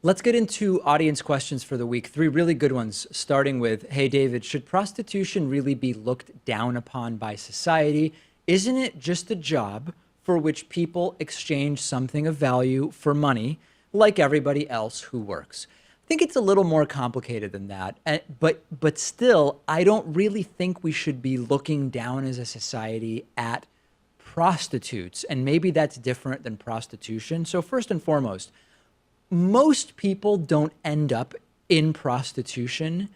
Let's get into audience questions for the week. 3 really good ones, starting with, hey, David, should prostitution really be looked down upon by society? Isn't it just a job for which people exchange something of value for money, like everybody else who works? I think it's a little more complicated than that. But still, I don't really think we should be looking down as a society at prostitutes. And maybe that's different than prostitution. So first and foremost, most people don't end up in prostitution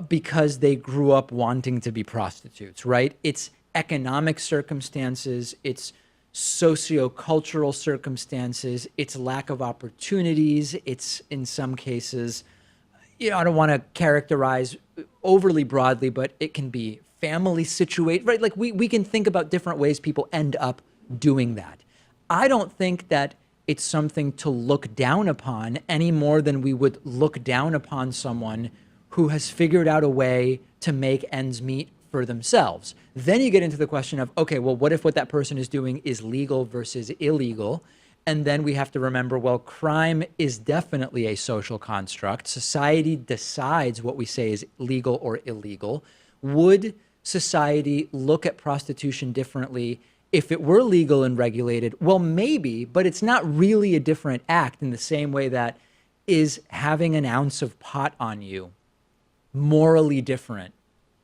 because they grew up wanting to be prostitutes, right? It's economic circumstances, it's sociocultural circumstances, it's lack of opportunities, it's in some cases, I don't want to characterize overly broadly, but it can be family situation, right? Like we can think about different ways people end up doing that. I don't think that it's something to look down upon any more than we would look down upon someone who has figured out a way to make ends meet for themselves. Then you get into the question of, okay, well, what if what that person is doing is legal versus illegal? And then we have to remember, well, crime is definitely a social construct. Society decides what we say is legal or illegal. Would society look at prostitution differently if it were legal and regulated? Well, maybe, but it's not really a different act in the same way that is having an ounce of pot on you morally different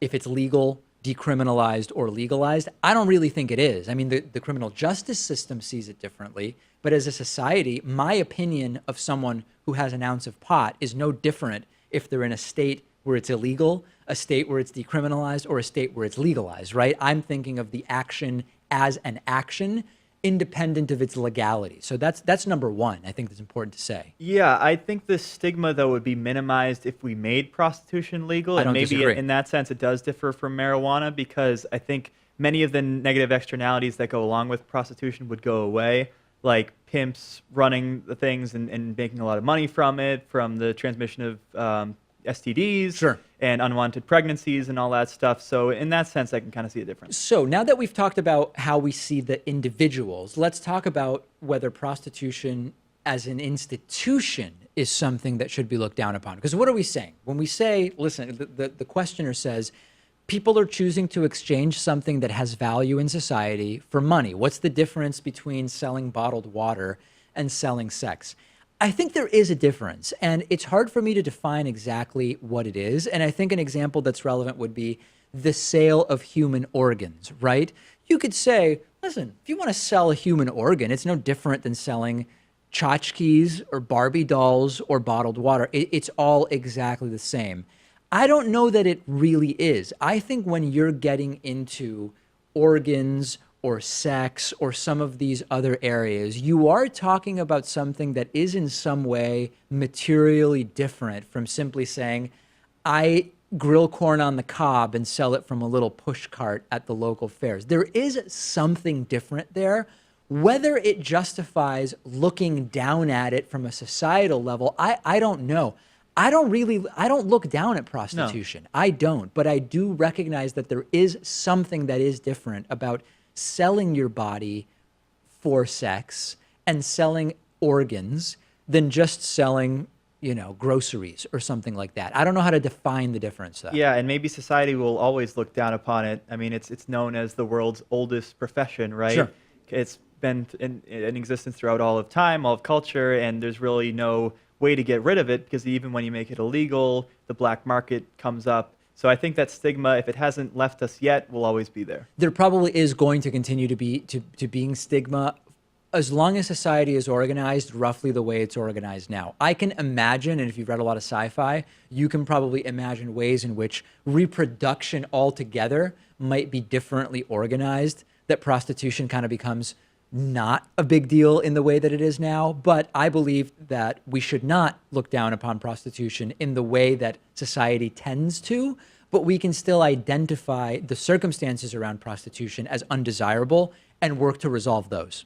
if it's legal, decriminalized, or legalized? I don't really think it is. I mean, the criminal justice system sees it differently, but as a society, my opinion of someone who has an ounce of pot is no different if they're in a state where it's illegal, a state where it's decriminalized, or a state where it's legalized, right? I'm thinking of the action as an action independent of its legality. So that's number one. I think that's important to say. Yeah, I think the stigma, though, would be minimized if we made prostitution legal. I don't And maybe disagree. in that sense, it does differ from marijuana, because I think many of the negative externalities that go along with prostitution would go away, like pimps running the things and making a lot of money from it, from the transmission of STDs. Sure. And unwanted pregnancies and all that stuff. So in that sense, I can kind of see a difference. So now that we've talked about how we see the individuals, let's talk about whether prostitution as an institution is something that should be looked down upon. Because what are we saying? When we say, listen, the questioner says, people are choosing to exchange something that has value in society for money. What's the difference between selling bottled water and selling sex? I think there is a difference, and it's hard for me to define exactly what it is. And I think an example that's relevant would be the sale of human organs, right? You could say, listen, if you want to sell a human organ, it's no different than selling tchotchkes or Barbie dolls or bottled water. It's all exactly the same. I don't know that it really is. I think when you're getting into organs or sex or some of these other areas, you are talking about something that is in some way materially different from simply saying, I grill corn on the cob and sell it from a little push cart at the local fairs. There is something different there. Whether it justifies looking down at it from a societal level, I don't know. I don't look down at prostitution. No. I don't, but I do recognize that there is something that is different about selling your body for sex and selling organs than just selling, groceries or something like that. I don't know how to define the difference, though. Yeah, and maybe society will always look down upon it. I mean, it's known as the world's oldest profession, right? Sure. It's been in existence throughout all of time, all of culture, and there's really no way to get rid of it, because even when you make it illegal, the black market comes up. So I think that stigma, if it hasn't left us yet, will always be there. There probably is going to continue to be to being stigma as long as society is organized roughly the way it's organized now. I can imagine, and if you've read a lot of sci-fi, you can probably imagine ways in which reproduction altogether might be differently organized, that prostitution kind of becomes not a big deal in the way that it is now. But I believe that we should not look down upon prostitution in the way that society tends to, but we can still identify the circumstances around prostitution as undesirable and work to resolve those.